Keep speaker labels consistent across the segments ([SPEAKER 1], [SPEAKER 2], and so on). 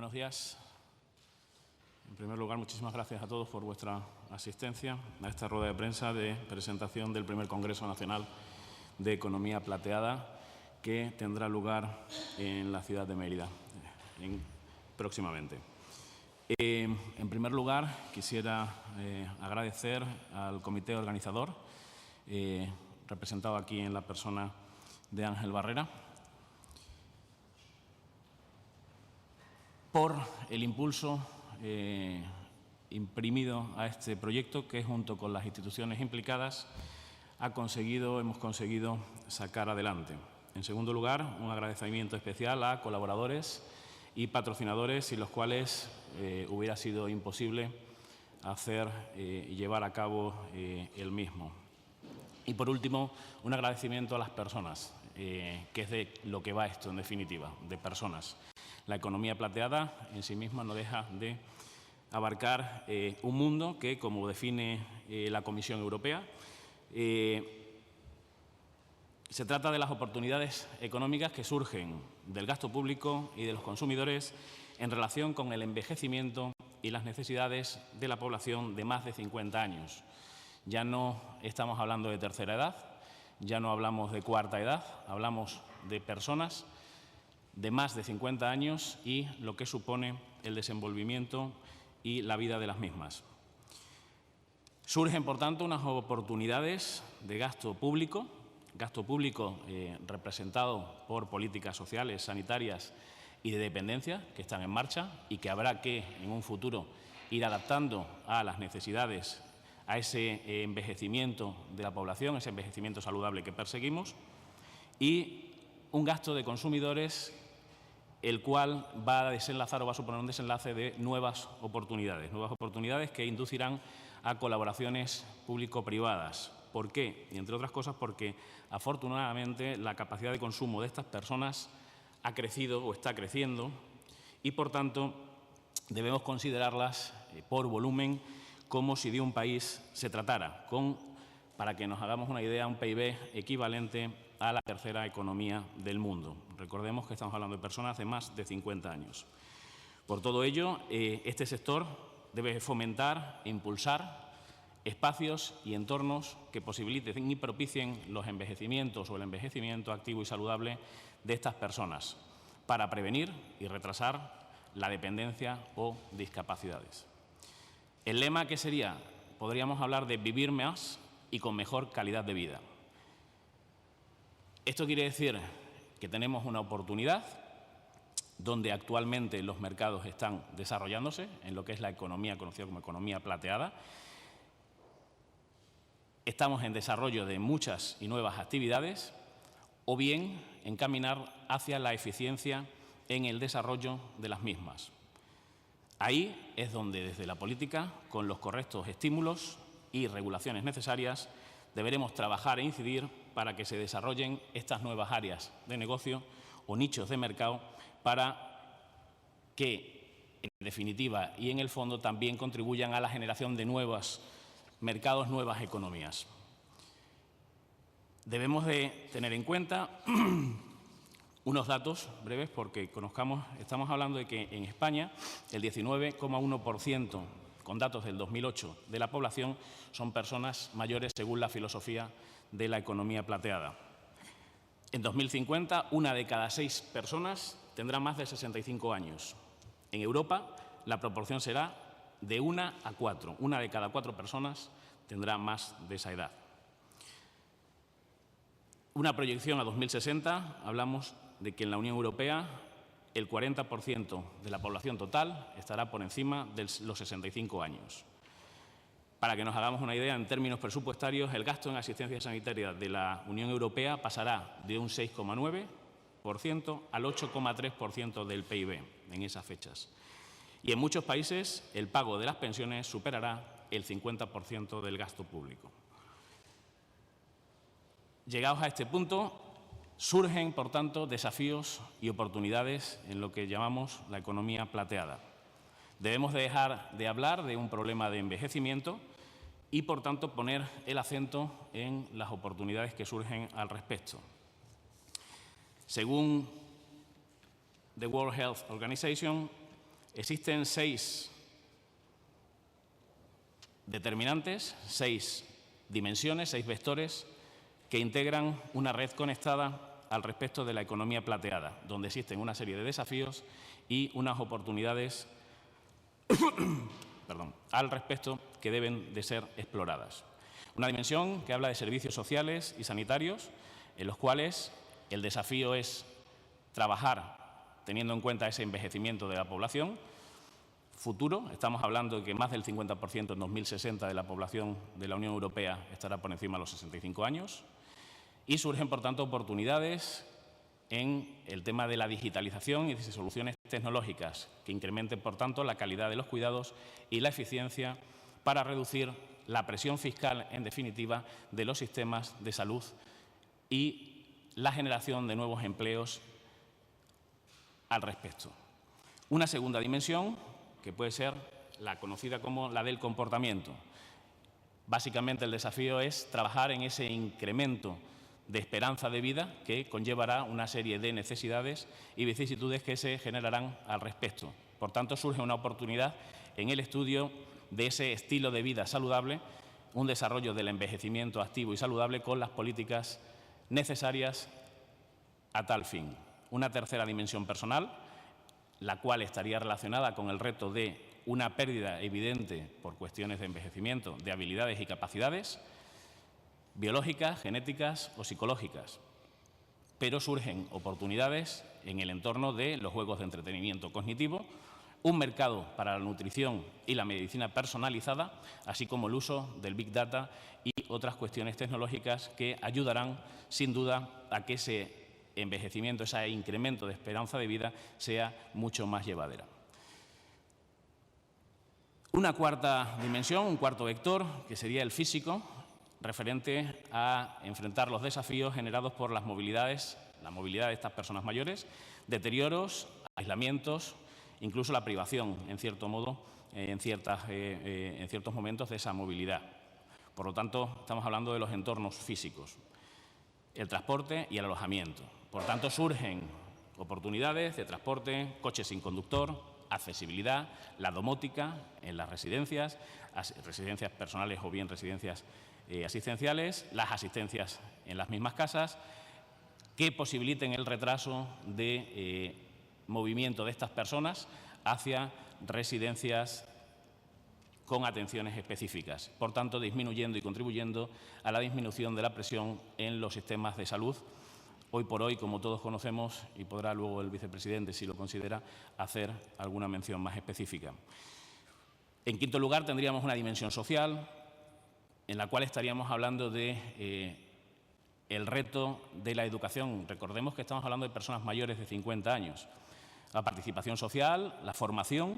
[SPEAKER 1] Buenos días. En primer lugar, muchísimas gracias a todos por vuestra asistencia a esta rueda de prensa de presentación del primer Congreso Nacional de Economía Plateada, que tendrá lugar en la ciudad de Mérida próximamente. En primer lugar, quisiera agradecer al comité organizador, representado aquí en la persona de Ángel Barrera, por el impulso imprimido a este proyecto que, junto con las instituciones implicadas, hemos conseguido sacar adelante. En segundo lugar, un agradecimiento especial a colaboradores y patrocinadores sin los cuales hubiera sido imposible hacer y llevar a cabo el mismo. Y, por último, un agradecimiento a las personas, que es de lo que va esto, en definitiva, de personas. La economía plateada en sí misma no deja de abarcar un mundo que, como define la Comisión Europea, se trata de las oportunidades económicas que surgen del gasto público y de los consumidores en relación con el envejecimiento y las necesidades de la población de más de 50 años. Ya no estamos hablando de tercera edad, ya no hablamos de cuarta edad, hablamos de personas de más de 50 años y lo que supone el desenvolvimiento y la vida de las mismas. Surgen, por tanto, unas oportunidades de gasto público representado por políticas sociales, sanitarias y de dependencia que están en marcha y que habrá que, en un futuro, ir adaptando a las necesidades, a ese envejecimiento de la población, ese envejecimiento saludable que perseguimos, y un gasto de consumidores, el cual va a desenlazar o va a suponer un desenlace de nuevas oportunidades que inducirán a colaboraciones público-privadas. ¿Por qué? Y, entre otras cosas, porque afortunadamente la capacidad de consumo de estas personas ha crecido o está creciendo y, por tanto, debemos considerarlas por volumen como si de un país se tratara, para que nos hagamos una idea, un PIB equivalente a la tercera economía del mundo. Recordemos que estamos hablando de personas de más de 50 años. Por todo ello, este sector debe fomentar e impulsar espacios y entornos que posibiliten y propicien los envejecimientos o el envejecimiento activo y saludable de estas personas para prevenir y retrasar la dependencia o discapacidades. El lema, ¿qué sería? Podríamos hablar de vivir más y con mejor calidad de vida. Esto quiere decir que tenemos una oportunidad donde actualmente los mercados están desarrollándose en lo que es la economía conocida como economía plateada. Estamos en desarrollo de muchas y nuevas actividades, o bien encaminar hacia la eficiencia en el desarrollo de las mismas. Ahí es donde, desde la política, con los correctos estímulos y regulaciones necesarias, deberemos trabajar e incidir para que se desarrollen estas nuevas áreas de negocio o nichos de mercado, para que, en definitiva y en el fondo, también contribuyan a la generación de nuevos mercados, nuevas economías. Debemos de tener en cuenta unos datos breves porque estamos hablando de que en España el 19,1%, con datos del 2008, de la población son personas mayores según la filosofía de la economía plateada. En 2050, 1 de cada 6 personas tendrá más de 65 años. En Europa, la proporción será de 1 a 4. 1 de cada 4 personas tendrá más de esa edad. Una proyección a 2060, hablamos de que en la Unión Europea el 40% de la población total estará por encima de los 65 años. Para que nos hagamos una idea, en términos presupuestarios, el gasto en asistencia sanitaria de la Unión Europea pasará de un 6,9% al 8,3% del PIB en esas fechas. Y en muchos países el pago de las pensiones superará el 50% del gasto público. Llegados a este punto, surgen, por tanto, desafíos y oportunidades en lo que llamamos la economía plateada. Debemos dejar de hablar de un problema de envejecimiento y, por tanto, poner el acento en las oportunidades que surgen al respecto. Según the World Health Organization, Existen 6 determinantes, 6 dimensiones, 6 vectores que integran una red conectada al respecto de la economía plateada, donde existen una serie de desafíos y unas oportunidades al respecto que deben de ser exploradas. Una dimensión que habla de servicios sociales y sanitarios, en los cuales el desafío es trabajar teniendo en cuenta ese envejecimiento de la población futuro. Estamos hablando de que más del 50% en 2060 de la población de la Unión Europea estará por encima de los 65 años. Y surgen, por tanto, oportunidades en el tema de la digitalización y de soluciones tecnológicas que incrementen, por tanto, la calidad de los cuidados y la eficiencia para reducir la presión fiscal, en definitiva, de los sistemas de salud y la generación de nuevos empleos al respecto. Una segunda dimensión, que puede ser la conocida como la del comportamiento. Básicamente, el desafío es trabajar en ese incremento de esperanza de vida que conllevará una serie de necesidades y vicisitudes que se generarán al respecto. Por tanto, surge una oportunidad en el estudio de ese estilo de vida saludable, un desarrollo del envejecimiento activo y saludable con las políticas necesarias a tal fin. Una tercera dimensión personal, la cual estaría relacionada con el reto de una pérdida evidente por cuestiones de envejecimiento de habilidades y capacidades biológicas, genéticas o psicológicas. Pero surgen oportunidades en el entorno de los juegos de entretenimiento cognitivo, un mercado para la nutrición y la medicina personalizada, así como el uso del Big Data y otras cuestiones tecnológicas que ayudarán, sin duda, a que ese envejecimiento, ese incremento de esperanza de vida sea mucho más llevadera. Una cuarta dimensión, un cuarto vector, que sería el físico, referente a enfrentar los desafíos generados por la movilidad de estas personas mayores, deterioros, aislamientos, incluso la privación, en cierto modo, en ciertos momentos de esa movilidad. Por lo tanto, estamos hablando de los entornos físicos, el transporte y el alojamiento. Por tanto, surgen oportunidades de transporte, coches sin conductor, accesibilidad, la domótica en las residencias personales o bien residencias asistenciales, las asistencias en las mismas casas, que posibiliten el retraso de movimiento de estas personas hacia residencias con atenciones específicas, por tanto, disminuyendo y contribuyendo a la disminución de la presión en los sistemas de salud. Hoy por hoy, como todos conocemos, y podrá luego el vicepresidente, si lo considera, hacer alguna mención más específica. En quinto lugar, tendríamos una dimensión social, en la cual estaríamos hablando de el reto de la educación. Recordemos que estamos hablando de personas mayores de 50 años. La participación social, la formación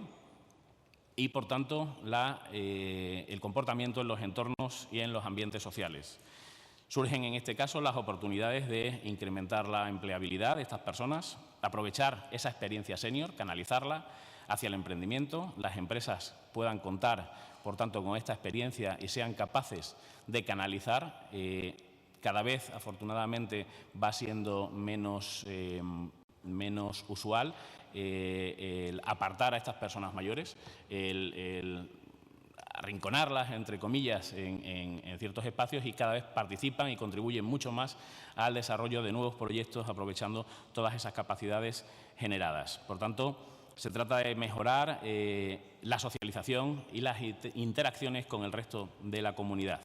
[SPEAKER 1] y, por tanto, el comportamiento en los entornos y en los ambientes sociales. Surgen, en este caso, las oportunidades de incrementar la empleabilidad de estas personas, aprovechar esa experiencia senior, canalizarla hacia el emprendimiento. Las empresas puedan contar, por tanto, con esta experiencia y sean capaces de canalizar. Cada vez, afortunadamente, va siendo menos usual el apartar a estas personas mayores, el arrinconarlas, entre comillas, en ciertos espacios, y cada vez participan y contribuyen mucho más al desarrollo de nuevos proyectos, aprovechando todas esas capacidades generadas. Por tanto, se trata de mejorar la socialización y las interacciones con el resto de la comunidad.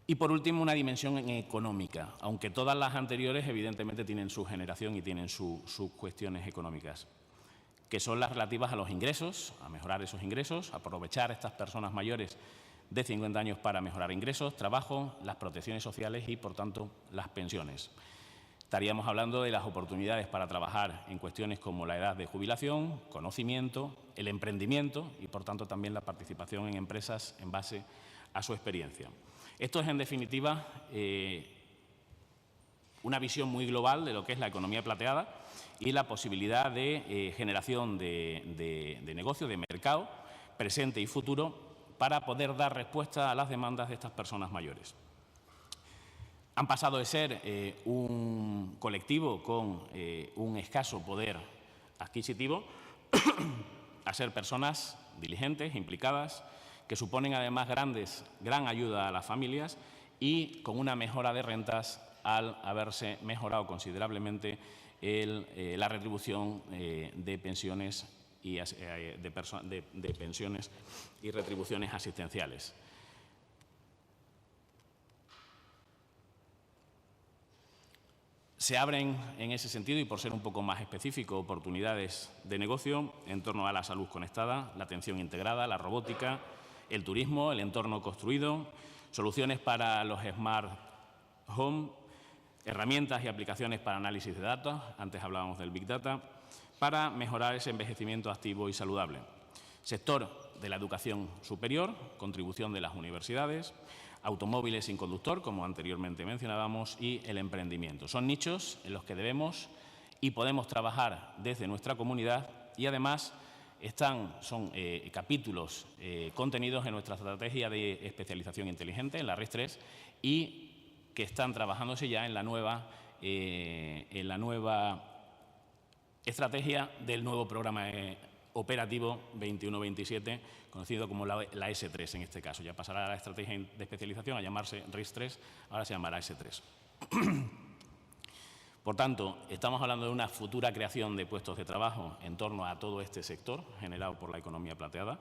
[SPEAKER 1] Y, por último, una dimensión económica, aunque todas las anteriores, evidentemente, tienen su generación y tienen sus cuestiones económicas, que son las relativas a los ingresos, a mejorar esos ingresos, aprovechar a estas personas mayores de 50 años para mejorar ingresos, trabajo, las protecciones sociales y, por tanto, las pensiones. Estaríamos hablando de las oportunidades para trabajar en cuestiones como la edad de jubilación, conocimiento, el emprendimiento y, por tanto, también la participación en empresas en base a su experiencia. Esto es, en definitiva, una visión muy global de lo que es la economía plateada y la posibilidad de generación de negocio, de mercado, presente y futuro, para poder dar respuesta a las demandas de estas personas mayores. Han pasado de ser un colectivo con un escaso poder adquisitivo a ser personas diligentes, implicadas, que suponen además gran ayuda a las familias y con una mejora de rentas al haberse mejorado considerablemente la retribución de pensiones de pensiones y retribuciones asistenciales. Se abren en ese sentido, y por ser un poco más específico, oportunidades de negocio en torno a la salud conectada, la atención integrada, la robótica, el turismo, el entorno construido, soluciones para los smart home, herramientas y aplicaciones para análisis de datos, antes hablábamos del Big Data, para mejorar ese envejecimiento activo y saludable. Sector de la educación superior, contribución de las universidades, automóviles sin conductor, como anteriormente mencionábamos, y el emprendimiento. Son nichos en los que debemos y podemos trabajar desde nuestra comunidad y, además, son capítulos contenidos en nuestra estrategia de especialización inteligente, en la RIS3, y que están trabajándose ya en la nueva estrategia del nuevo programa operativo 21-27, conocido como la S3 en este caso. Ya pasará la estrategia de especialización a llamarse RIS3, ahora se llamará S3. Por tanto, estamos hablando de una futura creación de puestos de trabajo en torno a todo este sector generado por la economía plateada.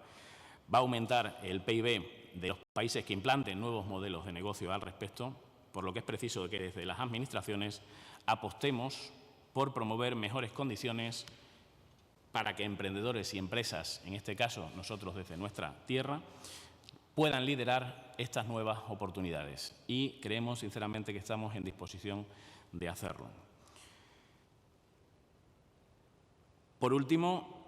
[SPEAKER 1] Va a aumentar el PIB de los países que implanten nuevos modelos de negocio al respecto, por lo que es preciso que desde las administraciones apostemos por promover mejores condiciones para que emprendedores y empresas, en este caso nosotros desde nuestra tierra, puedan liderar estas nuevas oportunidades. Y creemos sinceramente que estamos en disposición de hacerlo. Por último,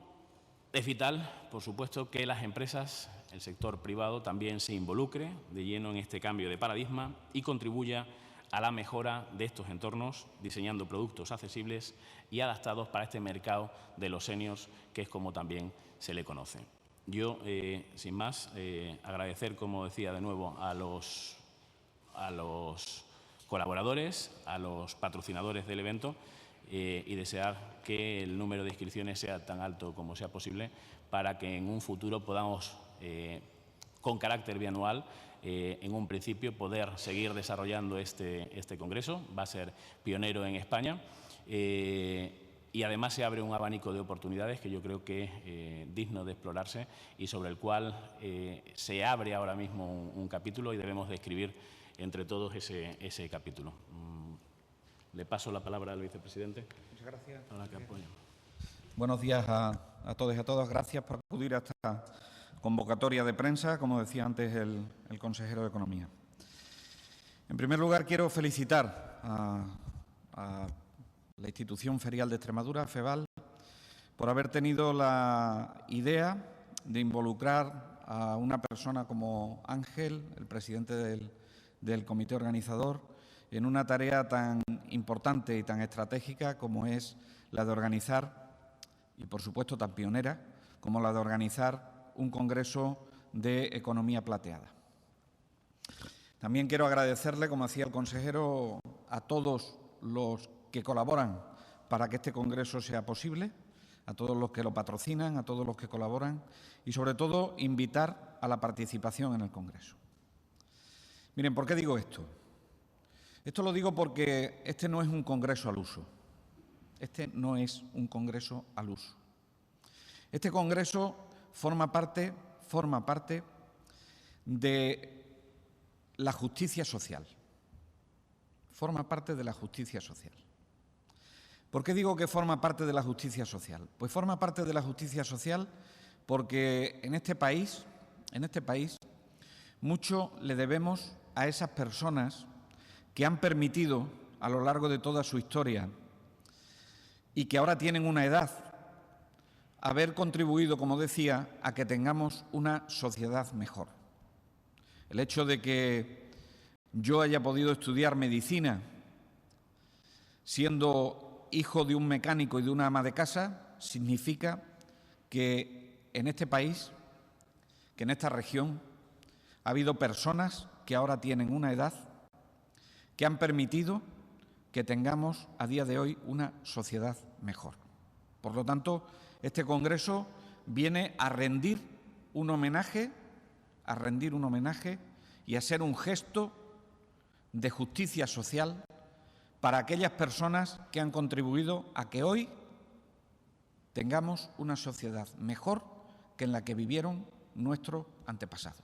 [SPEAKER 1] es vital, por supuesto, que las empresas, el sector privado, también se involucre de lleno en este cambio de paradigma y contribuya a la mejora de estos entornos, diseñando productos accesibles y adaptados para este mercado de los seniors, que es como también se le conoce. Yo, sin más, agradecer, como decía de nuevo, a los colaboradores, a los patrocinadores del evento y desear que el número de inscripciones sea tan alto como sea posible para que en un futuro podamos, con carácter bianual, en un principio, poder seguir desarrollando este congreso. Va a ser pionero en España y además se abre un abanico de oportunidades que yo creo que es digno de explorarse y sobre el cual se abre ahora mismo un capítulo y debemos de escribir entre todos ese capítulo. Le paso la palabra al vicepresidente.
[SPEAKER 2] Muchas gracias.
[SPEAKER 1] Para que apoye.
[SPEAKER 2] Buenos días a todos y a todas. Gracias por acudir a esta convocatoria de prensa, como decía antes el consejero de Economía. En primer lugar, quiero felicitar a la Institución Ferial de Extremadura, FEVAL, por haber tenido la idea de involucrar a una persona como Ángel, el presidente del comité organizador, en una tarea tan importante y tan estratégica como es la de organizar, y por supuesto tan pionera, como la de organizar un congreso de economía plateada. También quiero agradecerle, como decía el consejero, a todos los que colaboran para que este congreso sea posible, a todos los que lo patrocinan, a todos los que colaboran y, sobre todo, invitar a la participación en el congreso. Miren, ¿por qué digo esto? Esto lo digo porque este no es un congreso al uso. Este no es un congreso al uso. Este congreso forma parte de la justicia social. Forma parte de la justicia social. ¿Por qué digo que forma parte de la justicia social? Pues forma parte de la justicia social porque en este país, mucho le debemos a esas personas que han permitido a lo largo de toda su historia y que ahora tienen una edad, haber contribuido, como decía, a que tengamos una sociedad mejor. El hecho de que yo haya podido estudiar medicina siendo hijo de un mecánico y de una ama de casa significa que en este país, que en esta región, ha habido personas que ahora tienen una edad que han permitido que tengamos a día de hoy una sociedad mejor. Por lo tanto, este Congreso viene a rendir un homenaje, y a ser un gesto de justicia social para aquellas personas que han contribuido a que hoy tengamos una sociedad mejor que en la que vivieron nuestros antepasados.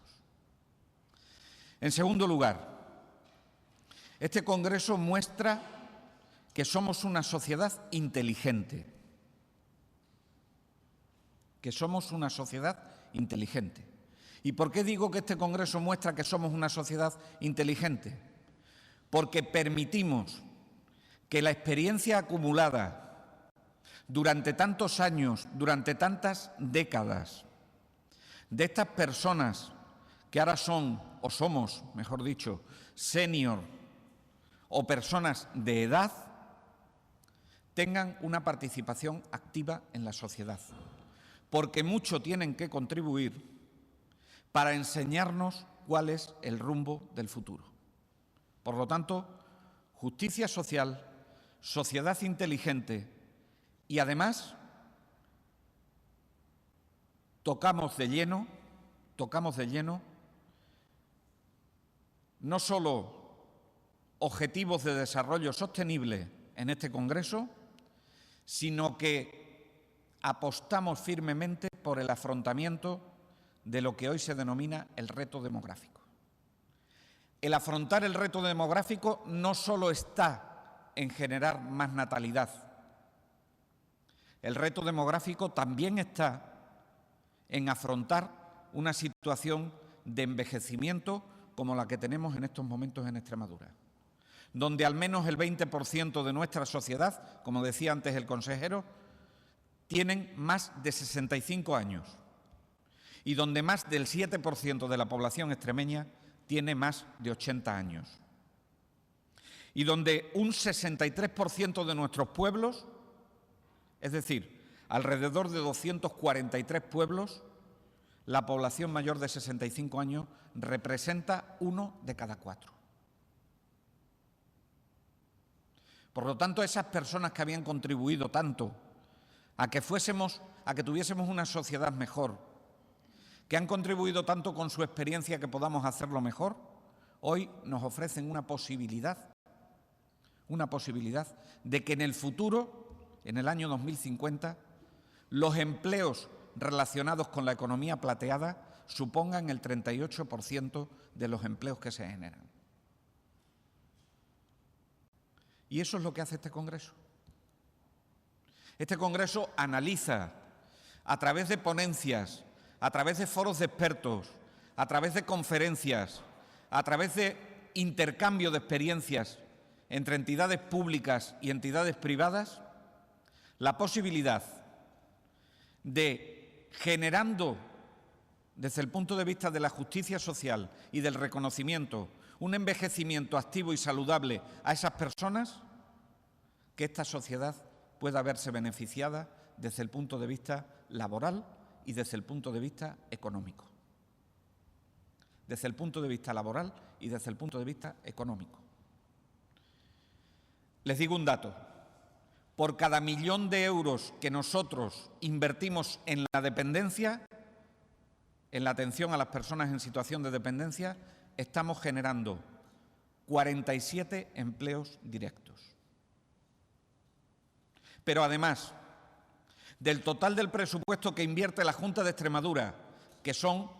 [SPEAKER 2] En segundo lugar, este Congreso muestra que somos una sociedad inteligente, ¿Y por qué digo que este Congreso muestra que somos una sociedad inteligente? Porque permitimos que la experiencia acumulada durante tantos años, durante tantas décadas, de estas personas que ahora son, o somos, mejor dicho, senior o personas de edad, tengan una participación activa en la sociedad, porque mucho tienen que contribuir para enseñarnos cuál es el rumbo del futuro. Por lo tanto, justicia social, sociedad inteligente y, además, tocamos de lleno no solo objetivos de desarrollo sostenible en este Congreso, sino que apostamos firmemente por el afrontamiento de lo que hoy se denomina el reto demográfico. El afrontar el reto demográfico no solo está en generar más natalidad. El reto demográfico también está en afrontar una situación de envejecimiento como la que tenemos en estos momentos en Extremadura, donde al menos el 20% de nuestra sociedad, como decía antes el consejero, tienen más de 65 años y donde más del 7% de la población extremeña tiene más de 80 años y donde un 63% de nuestros pueblos, es decir, alrededor de 243 pueblos, la población mayor de 65 años representa 1 de cada 4. Por lo tanto, esas personas que habían contribuido tanto a que tuviésemos una sociedad mejor, que han contribuido tanto con su experiencia que podamos hacerlo mejor, hoy nos ofrecen una posibilidad de que en el futuro, en el año 2050, los empleos relacionados con la economía plateada supongan el 38% de los empleos que se generan. Y eso es lo que hace este Congreso. Este Congreso analiza a través de ponencias, a través de foros de expertos, a través de conferencias, a través de intercambio de experiencias entre entidades públicas y entidades privadas, la posibilidad de, generando desde el punto de vista de la justicia social y del reconocimiento, un envejecimiento activo y saludable a esas personas, que esta sociedad pueda verse beneficiada desde el punto de vista laboral y desde el punto de vista económico. Desde el punto de vista laboral y desde el punto de vista económico. Les digo un dato. Por cada 1.000.000 de euros que nosotros invertimos en la dependencia, en la atención a las personas en situación de dependencia, estamos generando 47 empleos directos. Pero además, del total del presupuesto que invierte la Junta de Extremadura, que son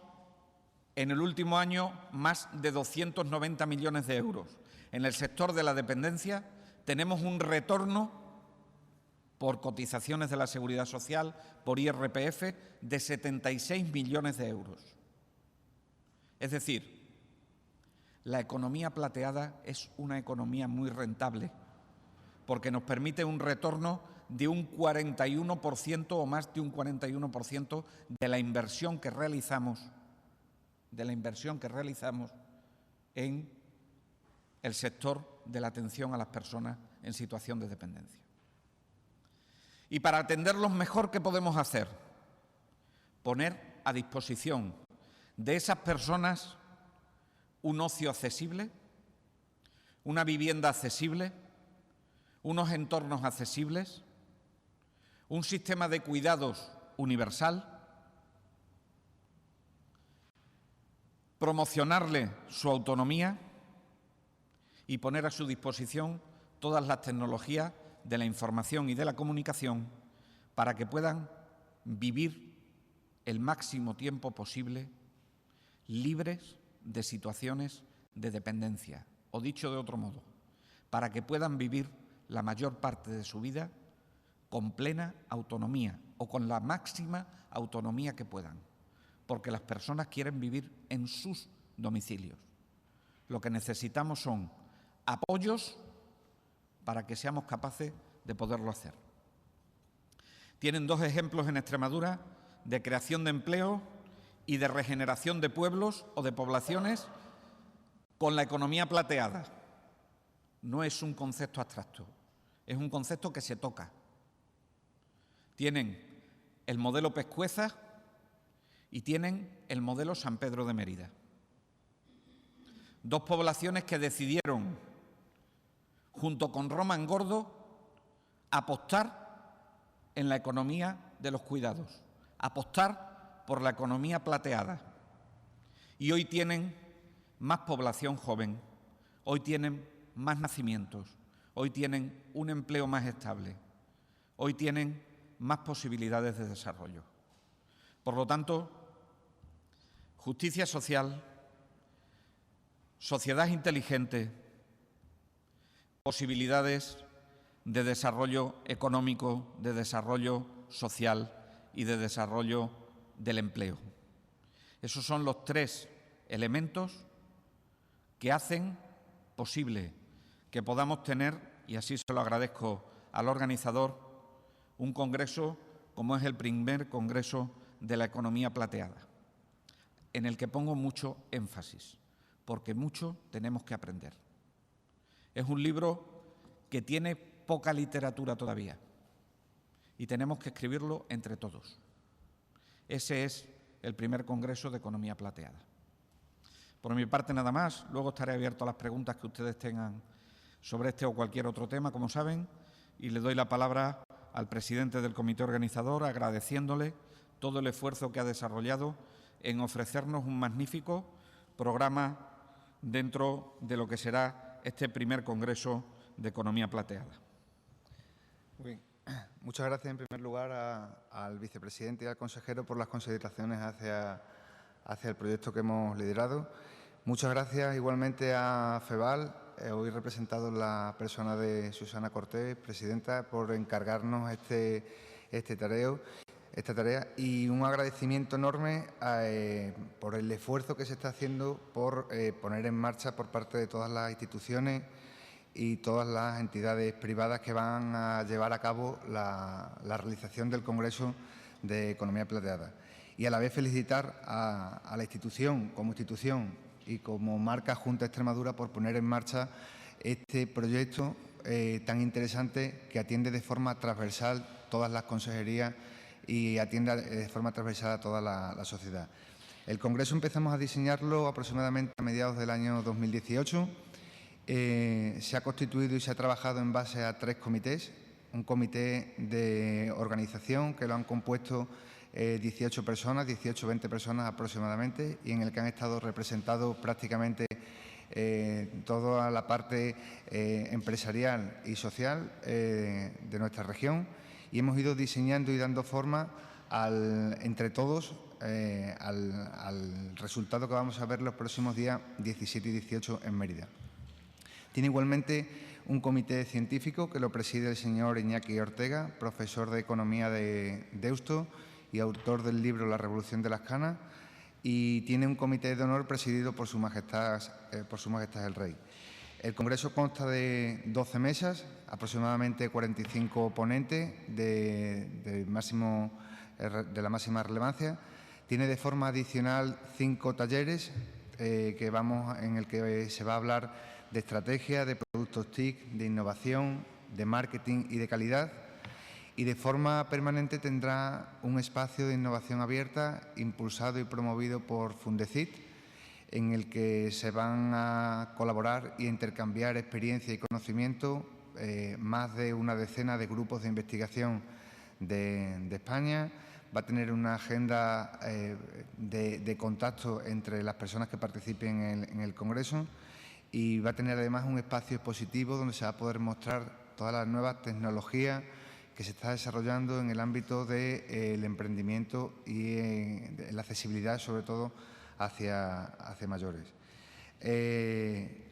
[SPEAKER 2] en el último año más de 290 millones de euros, en el sector de la dependencia tenemos un retorno por cotizaciones de la Seguridad Social, por IRPF, de 76 millones de euros. Es decir, la economía plateada es una economía muy rentable porque nos permite un retorno de un 41% o más de un 41% de la inversión que realizamos, en el sector de la atención a las personas en situación de dependencia. Y para atenderlos mejor, ¿qué podemos hacer? Poner a disposición de esas personas un ocio accesible, una vivienda accesible, unos entornos accesibles, un sistema de cuidados universal, promocionarle su autonomía y poner a su disposición todas las tecnologías de la información y de la comunicación para que puedan vivir el máximo tiempo posible libres de situaciones de dependencia, o dicho de otro modo, para que puedan vivir la mayor parte de su vida con plena autonomía o con la máxima autonomía que puedan, porque las personas quieren vivir en sus domicilios. Lo que necesitamos son apoyos para que seamos capaces de poderlo hacer. Tienen dos ejemplos en Extremadura de creación de empleo y de regeneración de pueblos o de poblaciones con la economía plateada. No es un concepto abstracto, es un concepto que se toca. Tienen el modelo Pescueza y tienen el modelo San Pedro de Mérida. Dos poblaciones que decidieron, junto con Román Gordo, apostar en la economía de los cuidados, apostar por la economía plateada. Y hoy tienen más población joven, hoy tienen más nacimientos, hoy tienen un empleo más estable, hoy tienen más posibilidades de desarrollo. Por lo tanto, justicia social, sociedad inteligente, posibilidades de desarrollo económico, de desarrollo social y de desarrollo del empleo. Esos son los tres elementos que hacen posible que podamos tener, y así se lo agradezco al organizador, un congreso como es el primer congreso de la economía plateada, en el que pongo mucho énfasis, porque mucho tenemos que aprender. Es un libro que tiene poca literatura todavía y tenemos que escribirlo entre todos. Ese es el primer congreso de economía plateada. Por mi parte nada más, luego estaré abierto a las preguntas que ustedes tengan sobre este o cualquier otro tema, como saben, y le doy la palabra al presidente del comité organizador, agradeciéndole todo el esfuerzo que ha desarrollado en ofrecernos un magnífico programa dentro de lo que será este primer congreso de economía plateada.
[SPEAKER 3] Muy bien. Muchas gracias en primer lugar al vicepresidente y al consejero por las consideraciones hacia el proyecto que hemos liderado. Muchas gracias igualmente a FEVAL, hoy representado en la persona de Susana Cortés, presidenta, por encargarnos esta tarea, y un agradecimiento enorme por el esfuerzo que se está haciendo por poner en marcha por parte de todas las instituciones y todas las entidades privadas que van a llevar a cabo la realización del Congreso de Economía Plateada. Y a la vez felicitar a la institución como institución y como marca Junta Extremadura por poner en marcha este proyecto tan interesante que atiende de forma transversal todas las consejerías y atiende de forma transversal a toda la sociedad. El Congreso empezamos a diseñarlo aproximadamente a mediados del año 2018. Se ha constituido y se ha trabajado en base a 3 comités. Un comité de organización que lo han compuesto 18 personas, 18-20 personas aproximadamente, y en el que han estado representados prácticamente toda la parte empresarial y social de nuestra región, y hemos ido diseñando y dando forma entre todos al resultado que vamos a ver los próximos días 17 y 18 en Mérida. Tiene igualmente un comité científico que lo preside el señor Iñaki Ortega, profesor de Economía de Deusto y autor del libro La Revolución de las Canas, y tiene un comité de honor presidido por Su Majestad el Rey. El Congreso consta de 12 mesas, aproximadamente 45 ponentes de la máxima relevancia. Tiene de forma adicional 5 talleres en el que se va a hablar de estrategia, de productos TIC, de innovación, de marketing y de calidad. Y de forma permanente tendrá un espacio de innovación abierta impulsado y promovido por Fundecit, en el que se van a colaborar y intercambiar experiencia y conocimiento más de una decena de grupos de investigación de España. Va a tener una agenda de contacto entre las personas que participen en el Congreso y va a tener además un espacio expositivo donde se va a poder mostrar todas las nuevas tecnologías que se está desarrollando en el ámbito del emprendimiento y de la accesibilidad, sobre todo, hacia mayores.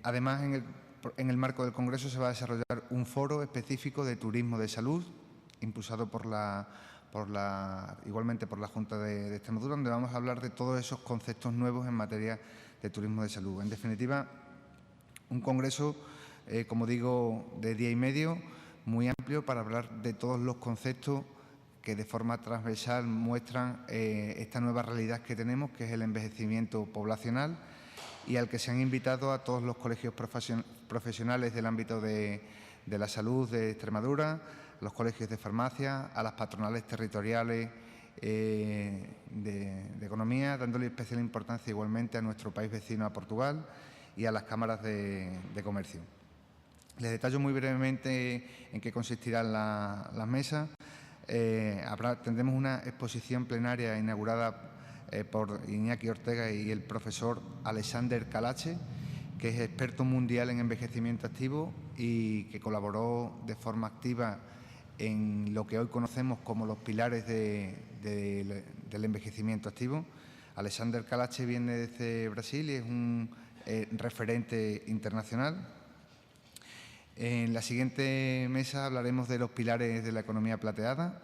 [SPEAKER 3] Además, en el marco del Congreso se va a desarrollar un foro específico de turismo de salud, impulsado igualmente por la Junta de Extremadura, donde vamos a hablar de todos esos conceptos nuevos en materia de turismo de salud. En definitiva, un congreso, como digo, de día y medio, muy amplio para hablar de todos los conceptos que de forma transversal muestran esta nueva realidad que tenemos, que es el envejecimiento poblacional, y al que se han invitado a todos los colegios profesionales del ámbito de la salud de Extremadura, los colegios de farmacia, a las patronales territoriales de economía, dándole especial importancia igualmente a nuestro país vecino, a Portugal, y a las cámaras de comercio. Les detallo muy brevemente en qué consistirán las mesas. Tendremos una exposición plenaria inaugurada por Iñaki Ortega y el profesor Alexander Calache, que es experto mundial en envejecimiento activo y que colaboró de forma activa en lo que hoy conocemos como los pilares del envejecimiento activo. Alexander Calache viene desde Brasil y es un referente internacional. En la siguiente mesa hablaremos de los pilares de la economía plateada,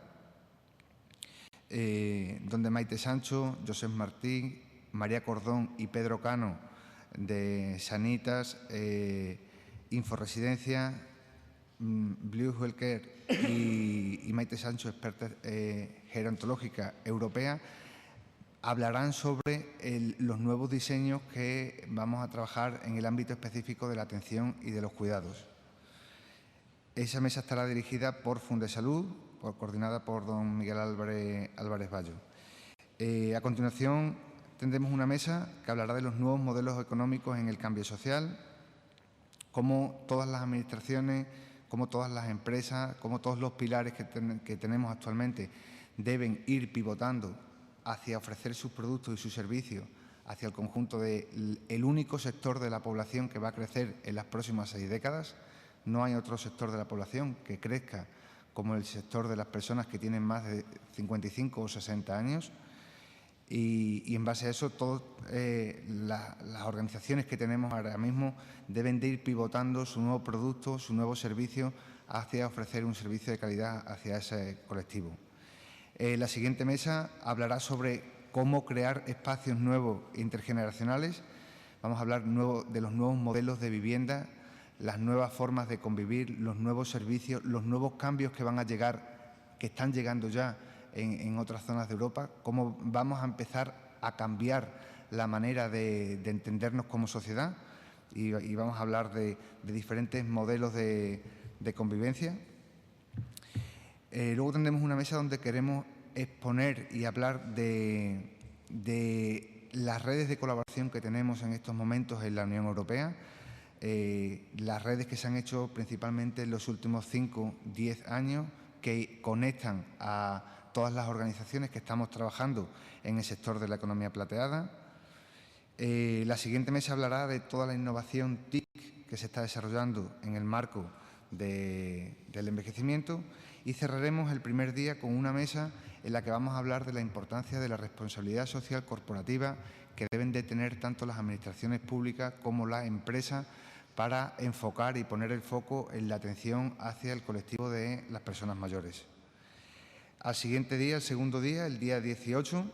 [SPEAKER 3] donde Maite Sancho, Josep Martín, María Cordón y Pedro Cano de Sanitas, Inforesidencia, Blue Healthcare y Maite Sancho, experta gerontológica europea, hablarán sobre los nuevos diseños que vamos a trabajar en el ámbito específico de la atención y de los cuidados. Esa mesa estará dirigida por Fundesalud, coordinada por don Miguel Álvarez Bayo. A continuación, tendremos una mesa que hablará de los nuevos modelos económicos en el cambio social, cómo todas las administraciones, cómo todas las empresas, cómo todos los pilares que tenemos actualmente deben ir pivotando hacia ofrecer sus productos y sus servicios hacia el conjunto del único sector de la población que va a crecer en las próximas 6 décadas. No hay otro sector de la población que crezca como el sector de las personas que tienen más de 55 o 60 años. Y en base a eso, todas las organizaciones que tenemos ahora mismo deben de ir pivotando su nuevo producto, su nuevo servicio, hacia ofrecer un servicio de calidad hacia ese colectivo. La siguiente mesa hablará sobre cómo crear espacios nuevos intergeneracionales. Vamos a hablar de los nuevos modelos de vivienda, las nuevas formas de convivir, los nuevos servicios, los nuevos cambios que van a llegar, que están llegando ya en otras zonas de Europa, cómo vamos a empezar a cambiar la manera de entendernos como sociedad y vamos a hablar de diferentes modelos de convivencia. Luego tendremos una mesa donde queremos exponer y hablar de las redes de colaboración que tenemos en estos momentos en la Unión Europea, las redes que se han hecho principalmente en los últimos 5 o 10 años, que conectan a todas las organizaciones que estamos trabajando en el sector de la economía plateada. La siguiente mesa hablará de toda la innovación TIC que se está desarrollando en el marco del envejecimiento y cerraremos el primer día con una mesa en la que vamos a hablar de la importancia de la responsabilidad social corporativa que deben de tener tanto las administraciones públicas como las empresas para enfocar y poner el foco en la atención hacia el colectivo de las personas mayores. Al siguiente día, el segundo día, el día 18,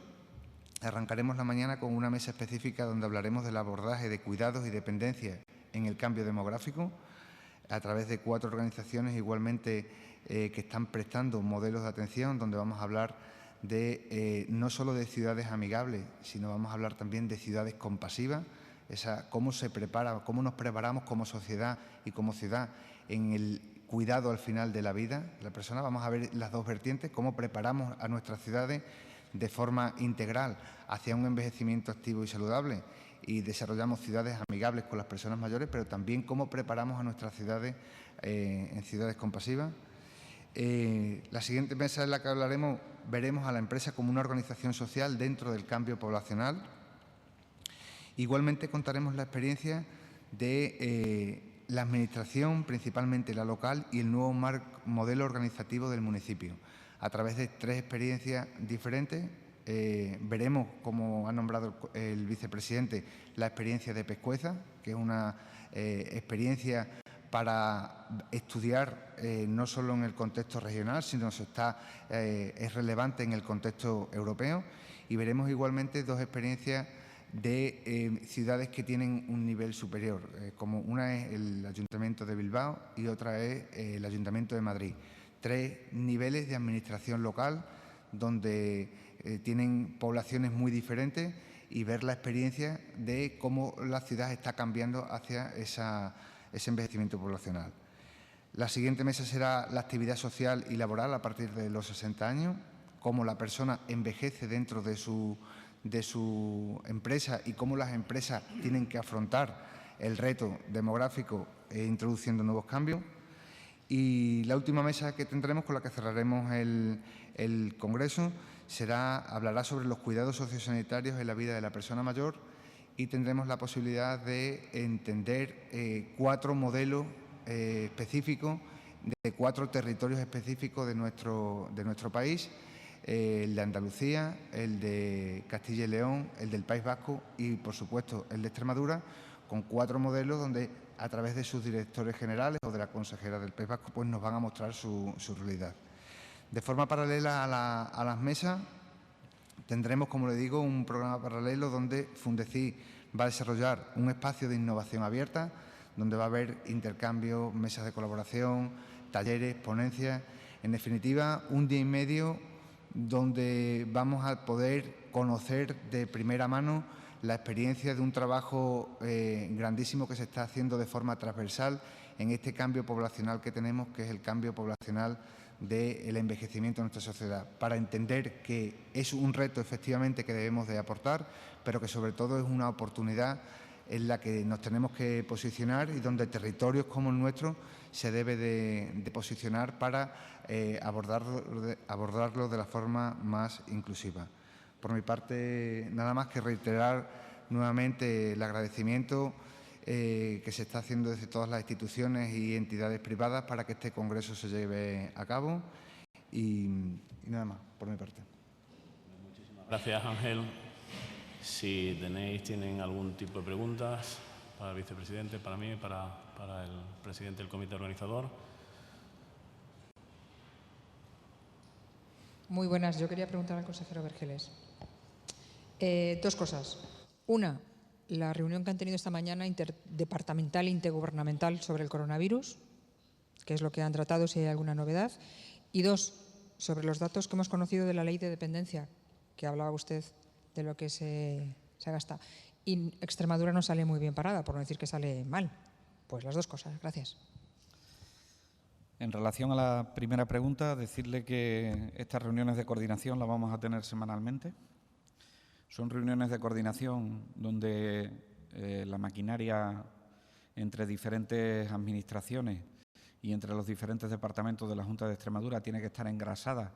[SPEAKER 3] arrancaremos la mañana con una mesa específica donde hablaremos del abordaje de cuidados y dependencia en el cambio demográfico a través de 4 organizaciones igualmente que están prestando modelos de atención, donde vamos a hablar de no solo de ciudades amigables, sino vamos a hablar también de ciudades compasivas, cómo nos preparamos como sociedad y como ciudad en el cuidado al final de la vida de la persona. Vamos a ver las dos vertientes, cómo preparamos a nuestras ciudades de forma integral hacia un envejecimiento activo y saludable y desarrollamos ciudades amigables con las personas mayores, pero también cómo preparamos a nuestras ciudades en ciudades compasivas. La siguiente mesa en la que hablaremos, veremos a la empresa como una organización social dentro del cambio poblacional. Igualmente contaremos la experiencia de la Administración, principalmente la local, y el nuevo modelo organizativo del municipio. A través de 3 experiencias diferentes, veremos, como ha nombrado el vicepresidente, la experiencia de Pescueza, que es una experiencia para estudiar no solo en el contexto regional, sino es relevante en el contexto europeo. Y veremos igualmente 2 experiencias de ciudades que tienen un nivel superior, como una es el Ayuntamiento de Bilbao y otra es el Ayuntamiento de Madrid. 3 niveles de administración local donde tienen poblaciones muy diferentes y ver la experiencia de cómo la ciudad está cambiando hacia ese envejecimiento poblacional. La siguiente mesa será la actividad social y laboral a partir de los 60 años, cómo la persona envejece dentro de su empresa y cómo las empresas tienen que afrontar el reto demográfico introduciendo nuevos cambios. Y la última mesa que tendremos, con la que cerraremos el Congreso, hablará sobre los cuidados sociosanitarios en la vida de la persona mayor y tendremos la posibilidad de entender 4 modelos específicos de 4 territorios específicos de nuestro país, el de Andalucía, el de Castilla y León, el del País Vasco y, por supuesto, el de Extremadura, con 4 modelos donde, a través de sus directores generales o de la consejera del País Vasco, pues nos van a mostrar su realidad. De forma paralela a las mesas, tendremos, como le digo, un programa paralelo donde Fundeci va a desarrollar un espacio de innovación abierta, donde va a haber intercambios, mesas de colaboración, talleres, ponencias. En definitiva, un día y medio donde vamos a poder conocer de primera mano la experiencia de un trabajo grandísimo que se está haciendo de forma transversal en este cambio poblacional que tenemos, que es el cambio poblacional del envejecimiento de nuestra sociedad, para entender que es un reto efectivamente que debemos de aportar, pero que sobre todo es una oportunidad en la que nos tenemos que posicionar y donde territorios como el nuestro se debe de posicionar para abordarlo de la forma más inclusiva. Por mi parte, nada más que reiterar nuevamente el agradecimiento que se está haciendo desde todas las instituciones y entidades privadas para que este congreso se lleve a cabo y nada más, por mi parte.
[SPEAKER 1] Muchísimas gracias, Ángel. Si tienen algún tipo de preguntas para el vicepresidente, para mí, para el presidente del comité organizador.
[SPEAKER 4] Muy buenas. Yo quería preguntar al consejero Vergeles 2 cosas. Una, la reunión que han tenido esta mañana interdepartamental e intergubernamental sobre el coronavirus, qué es lo que han tratado, si hay alguna novedad. Y 2, sobre los datos que hemos conocido de la ley de dependencia, que hablaba usted de lo que se gasta. Y Extremadura no sale muy bien parada, por no decir que sale mal. Pues las 2 cosas. Gracias.
[SPEAKER 2] En relación a la primera pregunta, decirle que estas reuniones de coordinación las vamos a tener semanalmente. Son reuniones de coordinación donde la maquinaria entre diferentes administraciones y entre los diferentes departamentos de la Junta de Extremadura tiene que estar engrasada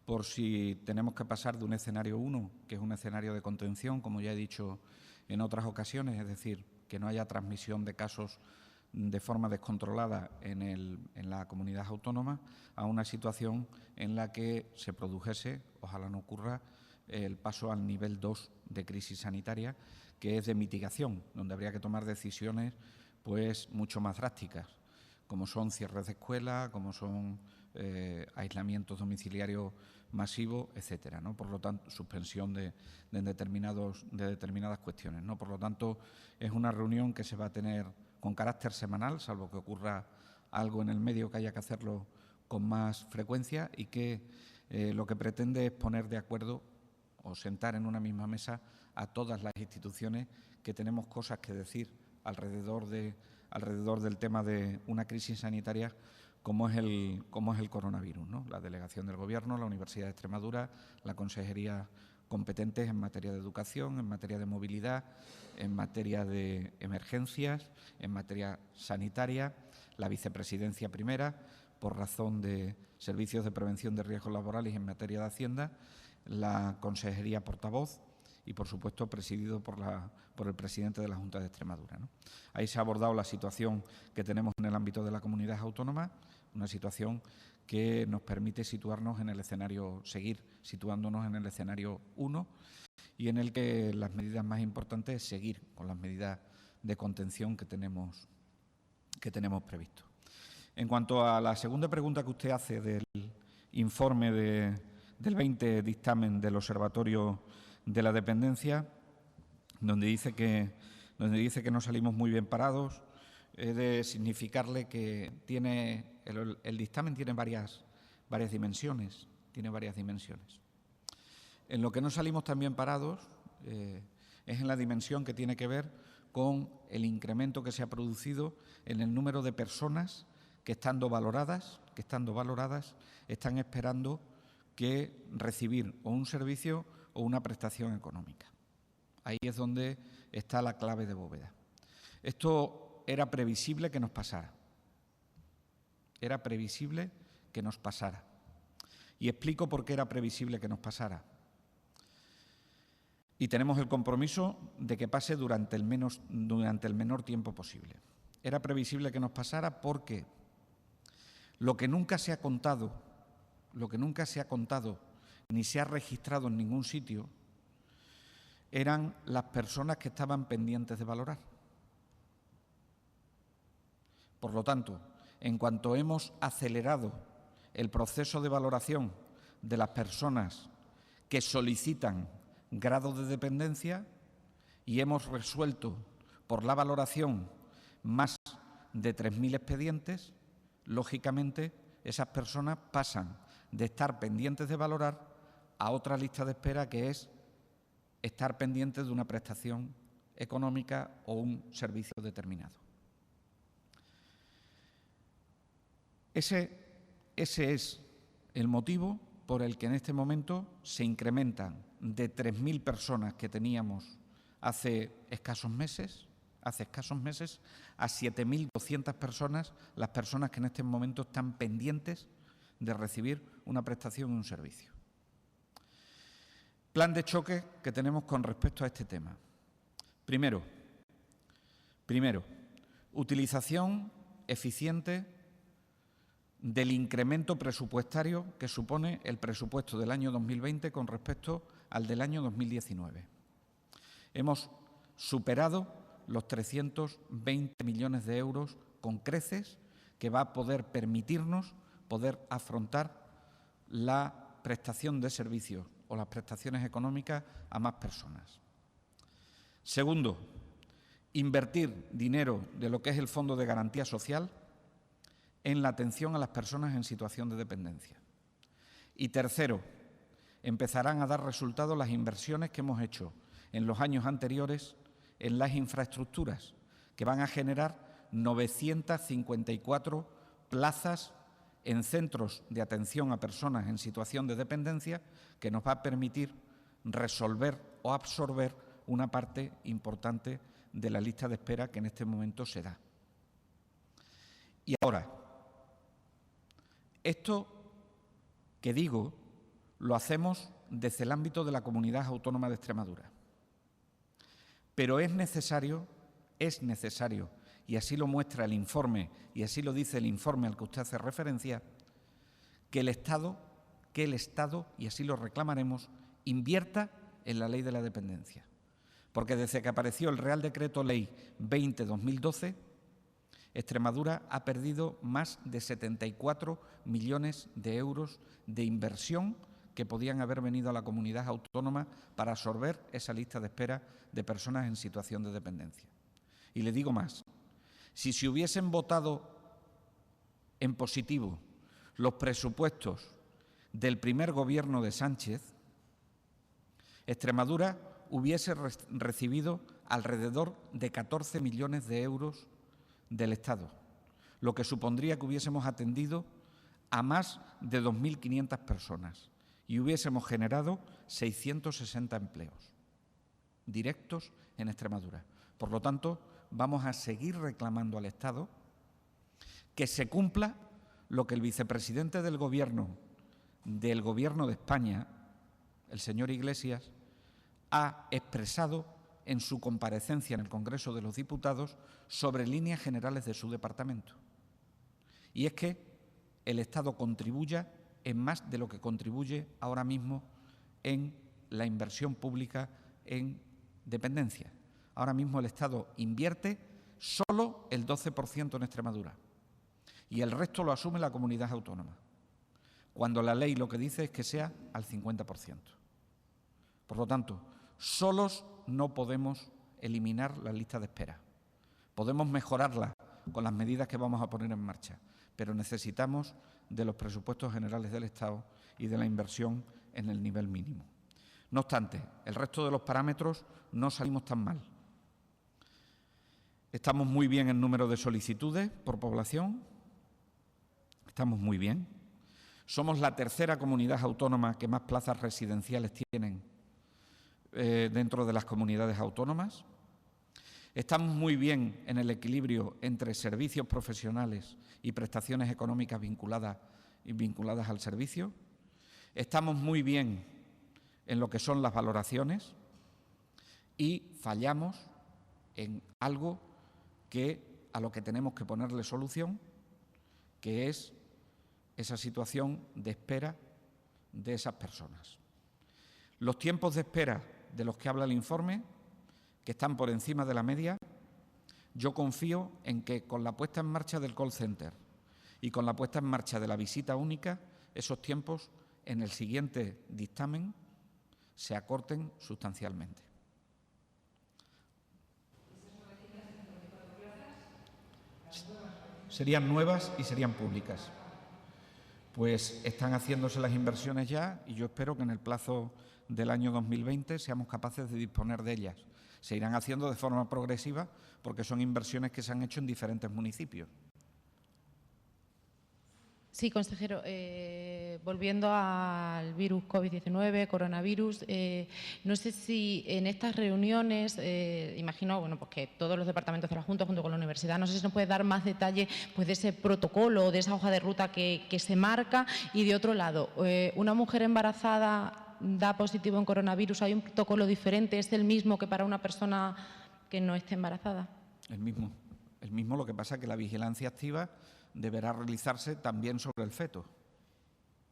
[SPEAKER 2] por si tenemos que pasar de un escenario 1, que es un escenario de contención, como ya he dicho en otras ocasiones, es decir, que no haya transmisión de casos de forma descontrolada en la comunidad autónoma, a una situación en la que se produjese, ojalá no ocurra, el paso al nivel 2 de crisis sanitaria, que es de mitigación, donde habría que tomar decisiones pues mucho más drásticas, como son cierres de escuelas, como son aislamientos domiciliarios masivos, etcétera, ¿no? Por lo tanto, suspensión de determinadas cuestiones, ¿no? Por lo tanto, es una reunión que se va a tener con carácter semanal, salvo que ocurra algo en el medio que haya que hacerlo con más frecuencia y que lo que pretende es poner de acuerdo o sentar en una misma mesa a todas las instituciones que tenemos cosas que decir alrededor del tema de una crisis sanitaria como es el coronavirus, ¿no? La delegación del Gobierno, la Universidad de Extremadura, la consejería competentes en materia de educación, en materia de movilidad, en materia de emergencias, en materia sanitaria, la vicepresidencia primera, por razón de servicios de prevención de riesgos laborales en materia de Hacienda, la consejería portavoz y, por supuesto, presidido por el presidente de la Junta de Extremadura, ¿no? Ahí se ha abordado la situación que tenemos en el ámbito de la comunidad autónoma, una situación que nos permite situarnos en el escenario, seguir situándonos en el escenario 1 y en el que las medidas más importantes es seguir con las medidas de contención que tenemos previsto. En cuanto a la segunda pregunta que usted hace del informe del 20 dictamen del Observatorio de la Dependencia, donde dice que no salimos muy bien parados, he de significarle que el dictamen tiene varias dimensiones. En lo que no salimos tan bien parados es en la dimensión que tiene que ver con el incremento que se ha producido en el número de personas que estando valoradas, están esperando que recibir o un servicio o una prestación económica. Ahí es donde está la clave de bóveda. Esto era previsible que nos pasara. Y explico por qué era previsible que nos pasara. Y tenemos el compromiso de que pase durante el menor tiempo posible. Era previsible que nos pasara porque lo que nunca se ha contado ni se ha registrado en ningún sitio eran las personas que estaban pendientes de valorar. Por lo tanto, en cuanto hemos acelerado el proceso de valoración de las personas que solicitan grado de dependencia y hemos resuelto por la valoración más de 3.000 expedientes, lógicamente esas personas pasan de estar pendientes de valorar a otra lista de espera, que es estar pendientes de una prestación económica o un servicio determinado. Ese es el motivo por el que en este momento se incrementan de 3.000 personas que teníamos hace escasos meses a 7.200 personas, las personas que en este momento están pendientes de recibir una prestación y un servicio. Plan de choque que tenemos con respecto a este tema. Primero, utilización eficiente del incremento presupuestario que supone el presupuesto del año 2020 con respecto al del año 2019. Hemos superado los 320 millones de euros con creces, que va a poder permitirnos poder afrontar la prestación de servicios o las prestaciones económicas a más personas. Segundo, invertir dinero de lo que es el Fondo de Garantía Social en la atención a las personas en situación de dependencia. Y tercero, empezarán a dar resultados las inversiones que hemos hecho en los años anteriores en las infraestructuras, que van a generar 954 plazas en centros de atención a personas en situación de dependencia, que nos va a permitir resolver o absorber una parte importante de la lista de espera que en este momento se da. Y ahora, esto que digo lo hacemos desde el ámbito de la Comunidad Autónoma de Extremadura. Pero es necesario, y así lo muestra el informe, y así lo dice el informe al que usted hace referencia, que el Estado, y así lo reclamaremos, invierta en la Ley de la Dependencia. Porque desde que apareció el Real Decreto Ley 20/2012, Extremadura ha perdido más de 74 millones de euros de inversión que podían haber venido a la comunidad autónoma para absorber esa lista de espera de personas en situación de dependencia. Y le digo más, si se hubiesen votado en positivo los presupuestos del primer gobierno de Sánchez, Extremadura hubiese recibido alrededor de 14 millones de euros del Estado, lo que supondría que hubiésemos atendido a más de 2.500 personas y hubiésemos generado 660 empleos directos en Extremadura. Por lo tanto, vamos a seguir reclamando al Estado que se cumpla lo que el vicepresidente del Gobierno de España, el señor Iglesias, ha expresado en su comparecencia en el Congreso de los Diputados sobre líneas generales de su departamento. Y es que el Estado contribuya en más de lo que contribuye ahora mismo en la inversión pública en dependencia. Ahora mismo el Estado invierte solo el 12% en Extremadura y el resto lo asume la comunidad autónoma, cuando la ley lo que dice es que sea al 50%. Por lo tanto, solos no podemos eliminar la lista de espera. Podemos mejorarla con las medidas que vamos a poner en marcha, pero necesitamos de los presupuestos generales del Estado y de la inversión en el nivel mínimo. No obstante, el resto de los parámetros no salimos tan mal. Estamos muy bien en número de solicitudes por población, estamos muy bien. Somos la tercera comunidad autónoma que más plazas residenciales tienen dentro de las comunidades autónomas. Estamos muy bien en el equilibrio entre servicios profesionales y prestaciones económicas vinculadas al servicio. Estamos muy bien en lo que son las valoraciones y fallamos en algo a lo que tenemos que ponerle solución, que es esa situación de espera de esas personas. Los tiempos de espera de los que habla el informe, que están por encima de la media, yo confío en que con la puesta en marcha del call center y con la puesta en marcha de la visita única, esos tiempos en el siguiente dictamen se acorten sustancialmente. Serían nuevas y serían públicas. Pues están haciéndose las inversiones ya y yo espero que en el plazo del año 2020 seamos capaces de disponer de ellas. Se irán haciendo de forma progresiva porque son inversiones que se han hecho en diferentes municipios.
[SPEAKER 5] Sí, consejero, volviendo al virus COVID-19, coronavirus, no sé si en estas reuniones, imagino pues que todos los departamentos de la Junta junto con la universidad, no sé si nos puede dar más detalle pues, de ese protocolo, de esa hoja de ruta que se marca. Y de otro lado, una mujer embarazada da positivo en coronavirus, ¿hay un protocolo diferente? ¿Es el mismo que para una persona que no esté embarazada?
[SPEAKER 2] El mismo, lo que pasa es que la vigilancia activa deberá realizarse también sobre el feto,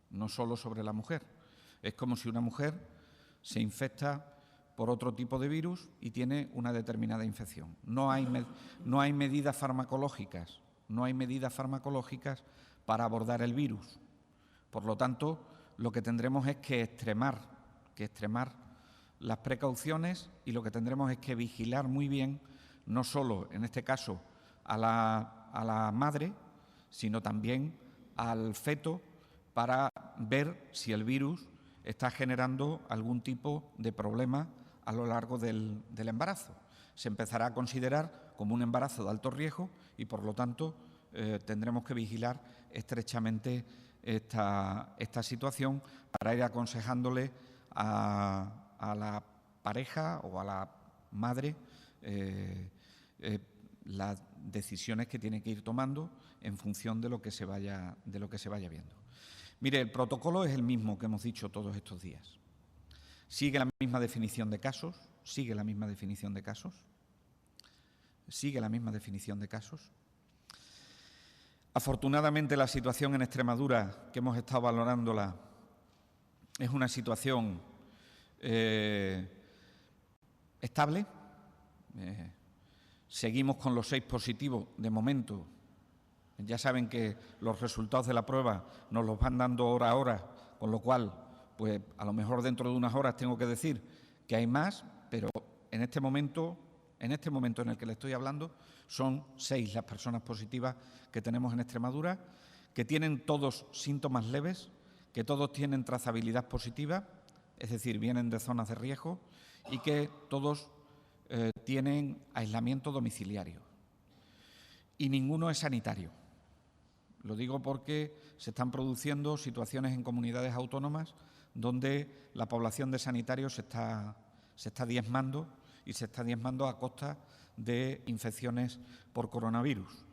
[SPEAKER 2] no solo sobre la mujer. Es como si una mujer se infecta por otro tipo de virus y tiene una determinada infección. No hay medidas farmacológicas, para abordar el virus. Por lo tanto, lo que tendremos es que extremar las precauciones y lo que tendremos es que vigilar muy bien, no solo, en este caso, a la madre, sino también al feto para ver si el virus está generando algún tipo de problema a lo largo del embarazo. Se empezará a considerar como un embarazo de alto riesgo y, por lo tanto, tendremos que vigilar estrechamente esta situación para ir aconsejándole a la pareja o a la madre las decisiones que tiene que ir tomando en función de lo que se vaya viendo. Mire, el protocolo es el mismo que hemos dicho todos estos días. Sigue la misma definición de casos. Afortunadamente, la situación en Extremadura, que hemos estado valorándola, es una situación estable. Seguimos con los 6 positivos de momento. Ya saben que los resultados de la prueba nos los van dando hora a hora, con lo cual, pues a lo mejor dentro de unas horas tengo que decir que hay más, pero en este momento en el que le estoy hablando, son 6 las personas positivas que tenemos en Extremadura, que tienen todos síntomas leves, que todos tienen trazabilidad positiva, es decir, vienen de zonas de riesgo y que todos tienen aislamiento domiciliario. Y ninguno es sanitario. Lo digo porque se están produciendo situaciones en comunidades autónomas donde la población de sanitarios se está diezmando y se está diezmando a costa de infecciones por coronavirus.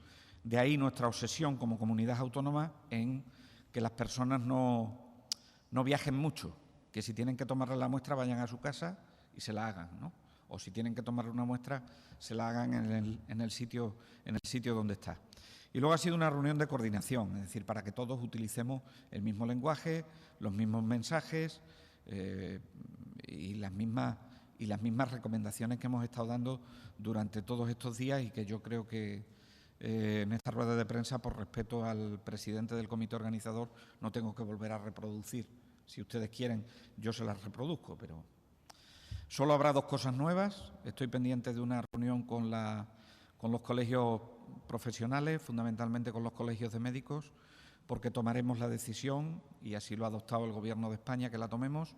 [SPEAKER 2] De ahí nuestra obsesión como comunidad autónoma en que las personas no viajen mucho, que si tienen que tomar la muestra vayan a su casa y se la hagan, ¿no? O si tienen que tomar una muestra, se la hagan en el sitio donde está. Y luego ha sido una reunión de coordinación, es decir, para que todos utilicemos el mismo lenguaje, los mismos mensajes y las mismas recomendaciones que hemos estado dando durante todos estos días y que yo creo que en esta rueda de prensa, por respeto al presidente del comité organizador, no tengo que volver a reproducir. Si ustedes quieren, yo se las reproduzco, pero solo habrá dos cosas nuevas. Estoy pendiente de una reunión con los colegios profesionales, fundamentalmente con los colegios de médicos, porque tomaremos la decisión, y así lo ha adoptado el Gobierno de España, que la tomemos,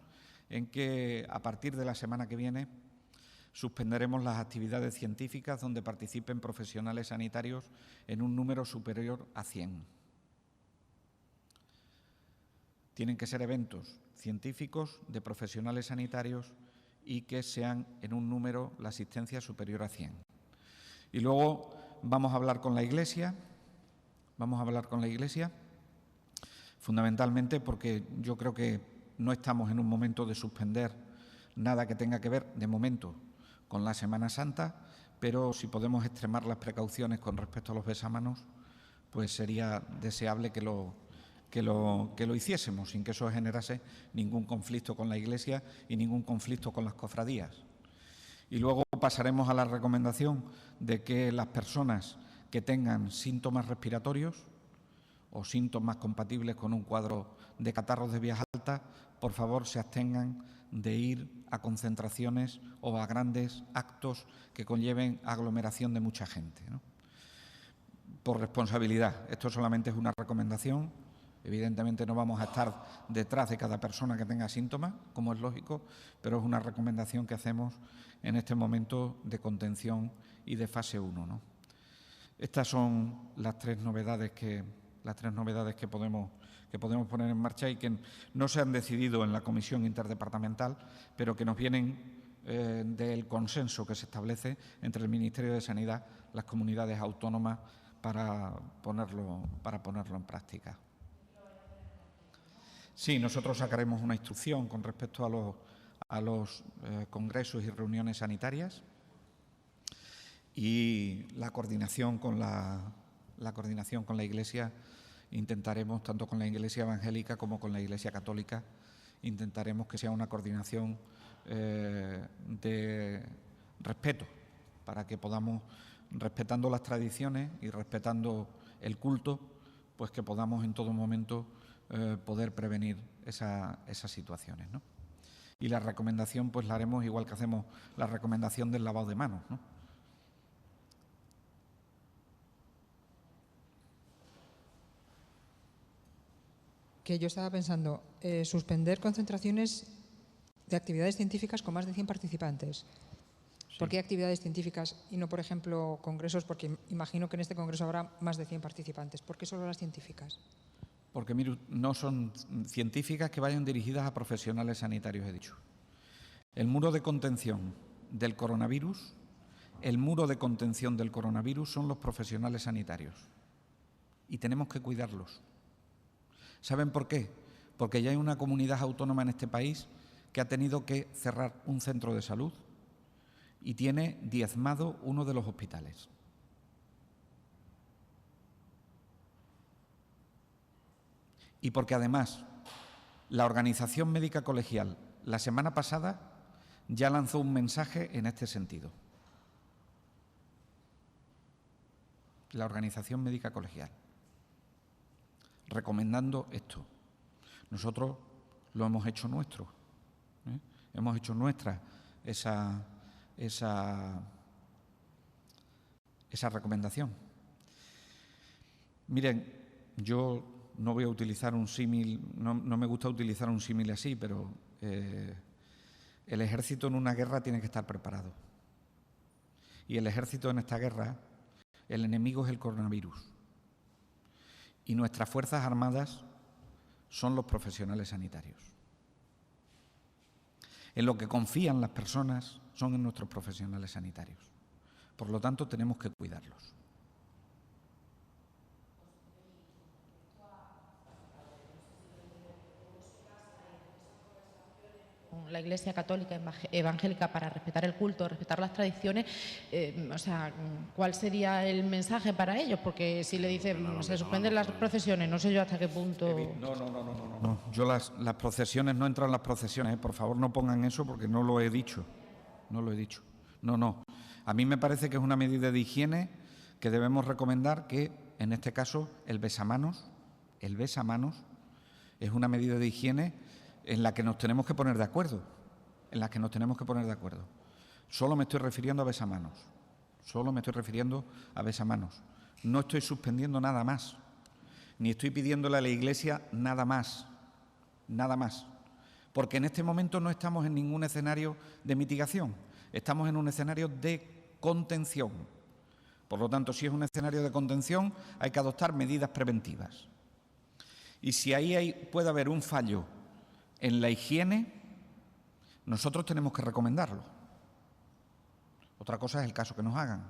[SPEAKER 2] en que a partir de la semana que viene suspenderemos las actividades científicas donde participen profesionales sanitarios en un número superior a 100. Tienen que ser eventos científicos de profesionales sanitarios y que sean en un número, la asistencia superior a 100. Y luego vamos a hablar con la Iglesia, fundamentalmente porque yo creo que no estamos en un momento de suspender nada que tenga que ver, de momento, con la Semana Santa, pero si podemos extremar las precauciones con respecto a los besamanos, pues sería deseable que lo hiciésemos, sin que eso generase ningún conflicto con la Iglesia y ningún conflicto con las cofradías. Y luego pasaremos a la recomendación de que las personas que tengan síntomas respiratorios o síntomas compatibles con un cuadro de catarros de vías altas, por favor se abstengan de ir a concentraciones o a grandes actos que conlleven aglomeración de mucha gente, ¿no? Por responsabilidad. Esto solamente es una recomendación. Evidentemente no vamos a estar detrás de cada persona que tenga síntomas, como es lógico, pero es una recomendación que hacemos en este momento de contención y de fase 1, ¿no? Estas son las tres novedades que podemos poner en marcha y que no se han decidido en la Comisión Interdepartamental, pero que nos vienen del consenso que se establece entre el Ministerio de Sanidad, las comunidades autónomas, para ponerlo en práctica. Sí, nosotros sacaremos una instrucción con respecto a los congresos y reuniones sanitarias y la coordinación con la Iglesia. Intentaremos, tanto con la Iglesia evangélica como con la Iglesia católica, intentaremos que sea una coordinación de respeto, para que podamos, respetando las tradiciones y respetando el culto, pues que podamos en todo momento poder prevenir esas situaciones, ¿no? Y la recomendación pues la haremos igual que hacemos la recomendación del lavado de manos, ¿no?
[SPEAKER 4] Que yo estaba pensando, suspender concentraciones de actividades científicas con más de 100 participantes.
[SPEAKER 2] Sí.
[SPEAKER 4] ¿Por qué actividades científicas y no, por ejemplo, congresos? Porque imagino que en este congreso habrá más de 100 participantes. ¿Por qué solo las científicas?
[SPEAKER 2] Porque, mire, no son científicas que vayan dirigidas a profesionales sanitarios, he dicho. El muro de contención del coronavirus son los profesionales sanitarios y tenemos que cuidarlos. ¿Saben por qué? Porque ya hay una comunidad autónoma en este país que ha tenido que cerrar un centro de salud y tiene diezmado uno de los hospitales. Y porque además la Organización Médica Colegial la semana pasada ya lanzó un mensaje en este sentido. La Organización Médica Colegial, recomendando esto. Nosotros lo hemos hecho nuestro, ¿eh? Hemos hecho nuestra esa recomendación. Miren, yo no voy a utilizar un símil, no me gusta utilizar un símil así, pero el ejército en una guerra tiene que estar preparado. Y el ejército en esta guerra, el enemigo es el coronavirus. Y nuestras Fuerzas Armadas son los profesionales sanitarios. En lo que confían las personas son en nuestros profesionales sanitarios. Por lo tanto, tenemos que cuidarlos.
[SPEAKER 5] la Iglesia católica evangélica para respetar el culto, respetar las tradiciones, o sea, ¿cuál sería el mensaje para ellos? Porque si le dicen, se suspenden las procesiones, no sé yo hasta qué punto...
[SPEAKER 2] No, yo las procesiones, no entran las procesiones, por favor no pongan eso porque no lo he dicho, no lo he dicho. No. A mí me parece que es una medida de higiene que debemos recomendar que, en este caso, el besamanos es una medida de higiene en la que nos tenemos que poner de acuerdo, Solo me estoy refiriendo a besamanos, No estoy suspendiendo nada más, ni estoy pidiéndole a la Iglesia nada más, porque en este momento no estamos en ningún escenario de mitigación, estamos en un escenario de contención. Por lo tanto, si es un escenario de contención, hay que adoptar medidas preventivas. Y si ahí puede haber un fallo en la higiene, nosotros tenemos que recomendarlo. Otra cosa es el caso que nos hagan.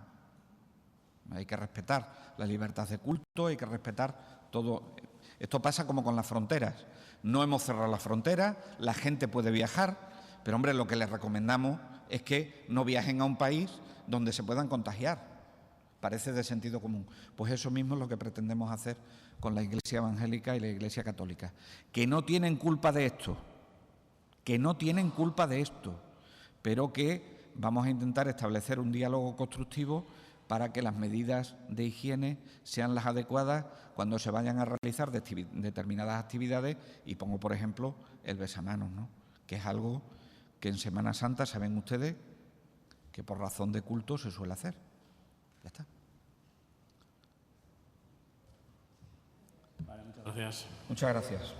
[SPEAKER 2] Hay que respetar la libertad de culto, hay que respetar todo. Esto pasa como con las fronteras. No hemos cerrado las fronteras, la gente puede viajar, pero, hombre, lo que les recomendamos es que no viajen a un país donde se puedan contagiar. Parece de sentido común. Pues eso mismo es lo que pretendemos hacer con la Iglesia evangélica y la Iglesia católica, que no tienen culpa de esto, pero que vamos a intentar establecer un diálogo constructivo para que las medidas de higiene sean las adecuadas cuando se vayan a realizar determinadas actividades, y pongo, por ejemplo, el besamanos, ¿no?, que es algo que en Semana Santa saben ustedes que por razón de culto se suele hacer. Ya está.
[SPEAKER 1] Vale, muchas gracias.
[SPEAKER 2] Muchas gracias.